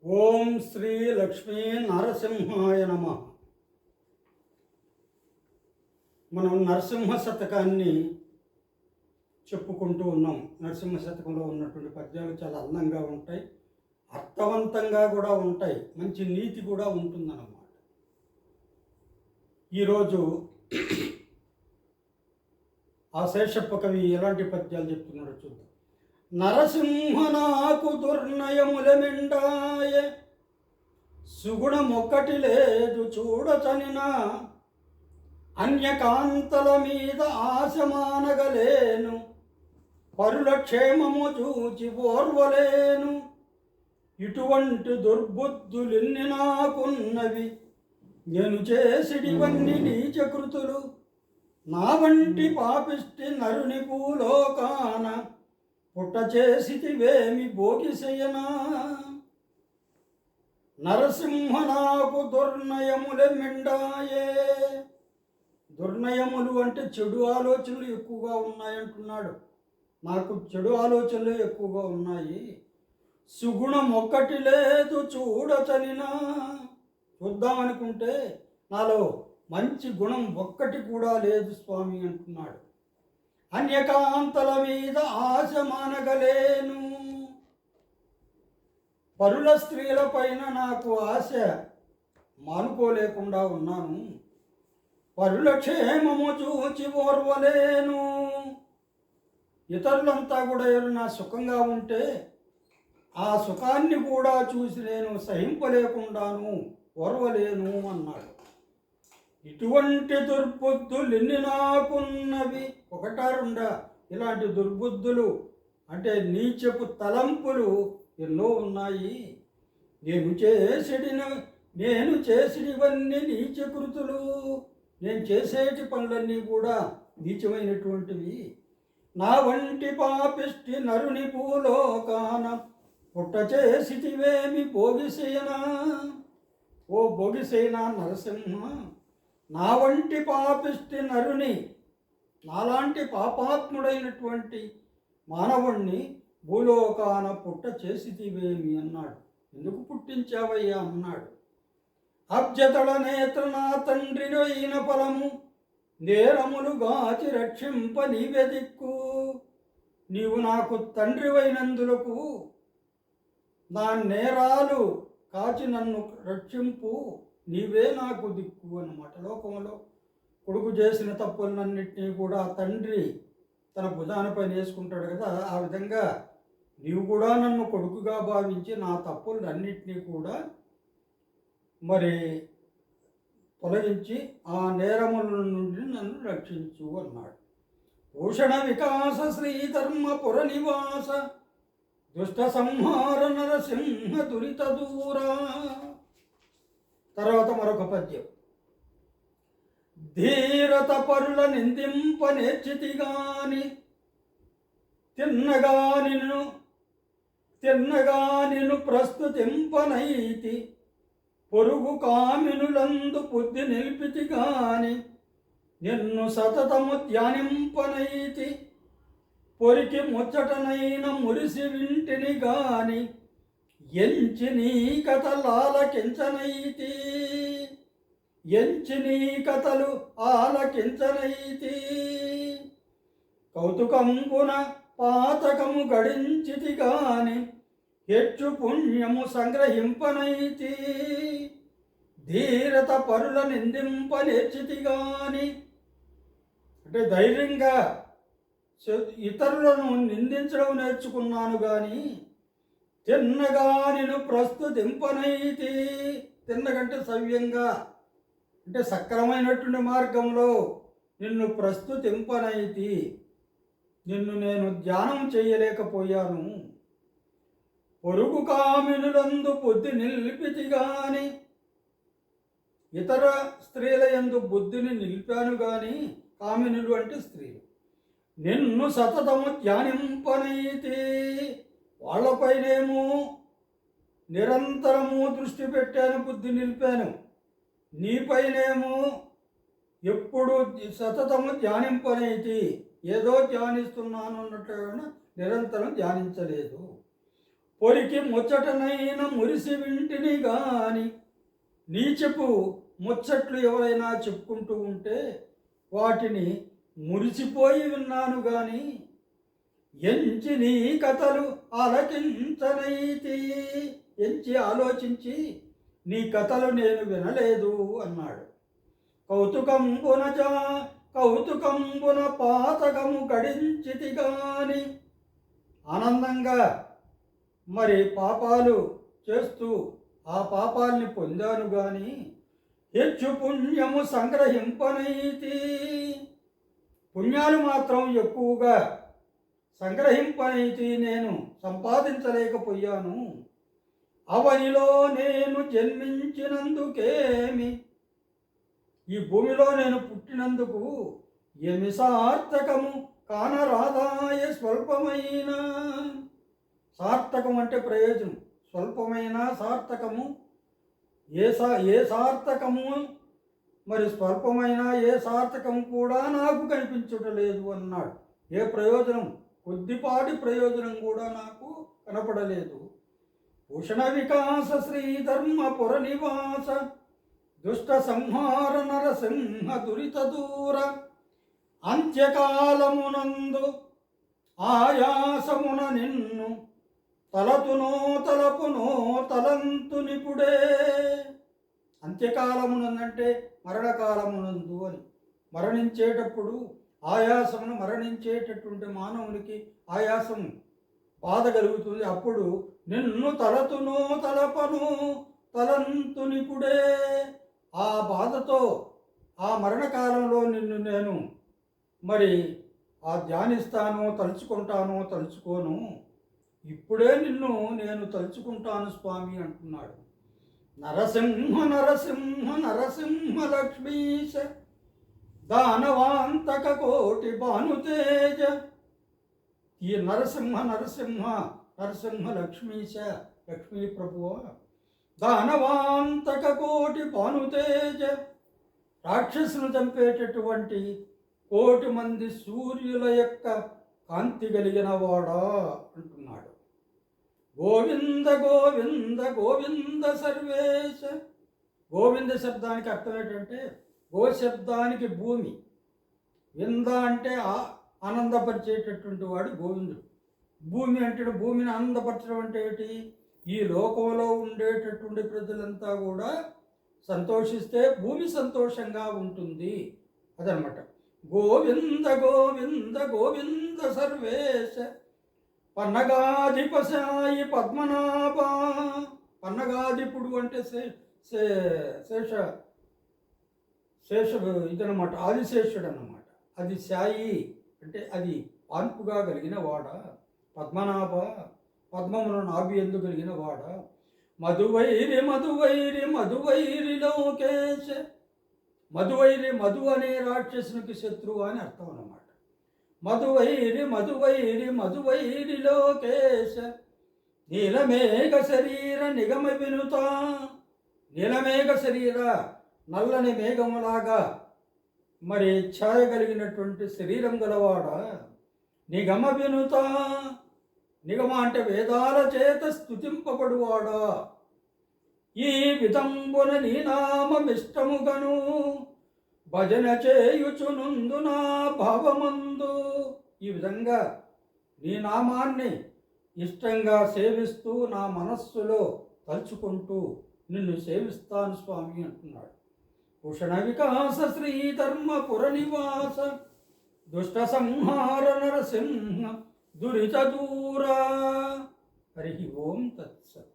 ఓం శ్రీ లక్ష్మీ నరసింహాయ నమ. మనం నరసింహ శతకాన్ని చెప్పుకుంటూ ఉన్నాం. నరసింహ శతకంలో ఉన్నటువంటి పద్యాలు చాలా అందంగా ఉంటాయి, అర్థవంతంగా కూడా ఉంటాయి, మంచి నీతి కూడా ఉంటుందన్నమాట. ఈరోజు ఆ శేషప్ప కవి ఎలాంటి పద్యాలు చెప్తున్నాడో చూద్దాం. నరసింహ నాకు దుర్నయముల మిండాయ, సుగుణమొక్కటి లేదు చూడచనిన, అన్యకాంతల మీద ఆశ మానగలేను, పరుల క్షేమము చూచి ఓర్వలేను, ఇటువంటి దుర్బుద్ధులెన్ని నాకున్నవి, నేను చేసిడివన్నీ నీచకృతులు, నా వంటి పాపిష్టి నరుని భూలోకాన పుట్ట చేసితివేమి భోగిసయనా. నరసింహ నాకు దుర్నయములే మిండాయే. దుర్నయములు అంటే చెడు ఆలోచనలు ఎక్కువగా ఉన్నాయంటున్నాడు. నాకు చెడు ఆలోచనలు ఎక్కువగా ఉన్నాయి. సుగుణం ఒక్కటి లేదు చూడచనినా, చూద్దామనుకుంటే నాలో మంచి గుణం ఒక్కటి కూడా లేదు స్వామి అంటున్నాడు. అన్యకాంతల మీద ఆశ మానగలేను, పరుల స్త్రీల పైన నాకు ఆశ మానుకోలేకుండా ఉన్నాను, పరుల క్షేమము చూచి ఓర్వలేను. ఇతరులంతా కూడా ఎవరైనా సుఖంగా ఉంటే ఆ సుఖాన్ని కూడా చూసి నేను సహింపలేకుండాను, ఓర్వలేను అన్నాడు. ఇటువంటి దుర్బుద్ధులు ఎన్ని నాకున్నవి. ఒకటా రెండా, ఇలాంటి దుర్బుద్ధులు అంటే నీచపు తలంపులు ఎన్నో ఉన్నాయి. నేను చేసినవన్నీ నీచకృతులు, నేను చేసేటి పనులన్నీ కూడా నీచమైనటువంటివి. నా వంటి పాపిష్టి నరుని భూలోకాన పుట్ట చేసిటివేమి భోగిసేనా. ఓ భోగిసేనా నరసింహ, నా వంటి పాపిష్టి నరుని, నాలాంటి పాపాత్ముడైనటువంటి మానవుణ్ణి భూలోకాన పుట్ట చేసితివేమి అన్నాడు. ఎందుకు పుట్టించావయ్యా అన్నాడు. అబ్జతల నేత్ర నా తండ్రిని అయిన ఫలము, నేరములు గాచి రక్షింప నీవే దిక్కు. నీవు నాకు తండ్రివైనందులకు నా నేరాలు కాచి నన్ను రక్షింపు, నీవే నాకు దిక్కు అన్నమాట. లోకంలో కొడుకు చేసిన తప్పులన్నింటినీ కూడా తండ్రి తన భుజానపై వేసుకుంటాడు కదా, ఆ విధంగా నీవు కూడా నన్ను కొడుకుగా భావించి నా తప్పులన్నింటినీ కూడా మరి తొలగించి ఆ నేరముల నుండి నన్ను రక్షించు అన్నాడు. భూషణ వికాస శ్రీధర్మ పుర నివాస, దుష్ట సంహార నరసింహ దురిత దూరా. తర్వాత మరొక పద్యం. ధీరత పరుల నిందింప నేర్చితిగాని, తిన్నగా నిన్ను ప్రస్తుతింపనైతి, పొరుగు కామినులందు బుద్ధి నిలిపితి గాని, నిన్ను సతతము ధ్యానింపనైతి, పొరికి ముచ్చటనైన మురిసి వింటిని గాని, ఎంచి నీ కథలాలకించనైతి, ఎంచి నీ కథలు ఆలకించనైతి, కౌతుకంబున పాతకము గడించితి గాని, హెచ్చు పుణ్యము సంగ్రహింపనైతి, ధీరత పరుల నిందింప నేర్చితి గాని, అంటే ధైర్యంగా ఇతరులను నిందించడం నేర్చుకున్నాను కానీ తిన్నగా నిన్ను ప్రస్తుతింపనైతి. తిన్నగంటే సవ్యంగా అంటే సక్రమైనటువంటి మార్గంలో నిన్ను ప్రస్తుతింపనైతి, నిన్ను నేను ధ్యానం చేయలేకపోయాను. పొరుగు కామినులందు బుద్ధి నిలిపితి గాని, ఇతర స్త్రీల యందు బుద్ధిని నిలిపాను గాని, కామినులు అంటే స్త్రీలు, నిన్ను సతతము ధ్యానింపనైతి, వాళ్ళపైనేమో నిరంతరము దృష్టి పెట్టాను, బుద్ధి నిలిపాను, నీపైనేమో ఎప్పుడు సతతము ధ్యానింపనైతి, ఏదో ధ్యానిస్తున్నాను అన్నట్టుగా నిరంతరం ధ్యానించలేదు. పొరికి ముచ్చటనైన మురిసి వింటిని గాని నీచపు ముచ్చట్లు ఎవరైనా చెప్పుకుంటూ ఉంటే వాటిని మురిసిపోయి విన్నాను గాని ఎంచి నీ కథలు ఆలకించనైతి, ఎంచి ఆలోచించి నీ కథలు నేను వినలేదు అన్నాడు. కౌతుకంబున పాతకము గడించితి గాని, ఆనందంగా మరి పాపాలు చేస్తూ ఆ పాపాల్ని పొందాను గాని హెచ్చు పుణ్యము సంగ్రహింపనైతి, పుణ్యాలు మాత్రం ఎక్కువగా సంగ్రహింపనైతి, నేను సంపాదించలేకపోయాను. అవనిలో నేను జన్మించినందుకేమి, ఈ భూమిలో నేను పుట్టినందుకు ఏమి సార్థకము కానరాదాయ స్వల్పమైన, సార్థకం అంటే ప్రయోజనం, స్వల్పమైన సార్థకము ఏ సార్థకము మరి స్వల్పమైన ఏ సార్థకం కూడా నాకు కనిపించటలేదు అన్నాడు. ఏ ప్రయోజనం, కొద్దిపాటి ప్రయోజనం కూడా నాకు కనపడలేదు. భూషణ వికాస శ్రీధర్మపుర నివాస దుష్ట సంహార నరసింహ దురిత దూర అంత్యకాలమునందు ఆయాసమున నిన్ను తలపునో తలంతునిపుడే. అంత్యకాలమునందంటే మరణకాలమునందు అని, మరణించేటప్పుడు ఆయాసమును, మరణించేటటువంటి మానవునికి ఆయాసం బాధ కలుగుతుంది. అప్పుడు నిన్ను తలపునో తలంతునిపుడే, ఆ బాధతో ఆ మరణకాలంలో నిన్ను నేను మరి ధ్యానిస్తాను, తలుచుకోను, ఇప్పుడే నిన్ను నేను తలుచుకుంటాను స్వామి అంటున్నాడు. నరసింహ నరసింహ నరసింహ లక్ష్మీశ దానవాంతక కోటి భానుతేజ. ఈ నరసింహ లక్ష్మీశ, లక్ష్మీ ప్రభువ, దానవాంతక కోటి భానుతేజ, రాక్షసును చంపేటటువంటి 1,000,000 మంది సూర్యుల యొక్క కాంతి కలిగిన వాడా అంటున్నాడు. గోవింద గోవింద గోవింద సర్వేశ. గోవింద శబ్దానికి అర్థం ఏంటంటే, గో శబ్దానికి భూమి, వింద అంటే ఆనందపరిచేటటువంటి వాడు గోవిందుడు. భూమి అంటే, భూమిని ఆనందపరచడం అంటే ఏంటి? ఈ లోకంలో ఉండేటటువంటి ప్రజలంతా కూడా సంతోషిస్తే భూమి సంతోషంగా ఉంటుంది, అదనమాట. గోవింద గోవింద గోవింద సర్వేశ పన్నగాధిపసాయి పద్మనాభ. పన్నగాధిపుడు అంటే శేష ఇదనమాట, ఆదిశేషుడు అన్నమాట. అది సాయి అంటే అది పాన్పుగా కలిగిన వాడ. పద్మనాభ, పద్మమును నాభి ఎందు కలిగిన వాడ. మధువైరి లోకేశ. మధు అనే రాక్షసునికి శత్రువు అని అర్థం అన్నమాట. మధువైరి లోకేశ నీలమేఘ శరీర నిగమ వినుత. నీలమేఘ శరీర, నల్లని మేఘములాగా మరి ఛాయ కలిగినటువంటి శరీరం గలవాడ. నిగమ వినుత, నిగమ అంటే వేదాల చేత స్తుతింపబడువాడా. ఈ విధంబున నీ నామమిష్టముగను భజన చేయుచునుందు నా భావమందు. ఈ విధంగా నీ నామాన్ని ఇష్టంగా సేవిస్తూ నా మనస్సులో తలుచుకుంటూ నిన్ను సేవిస్తాను స్వామి అంటున్నాడు. భూషణ వికాస శ్రీధర్మపుర నివాస దుష్ట సంహార నరసింహ దురిత దూరా. హరి ఓం తత్సత్.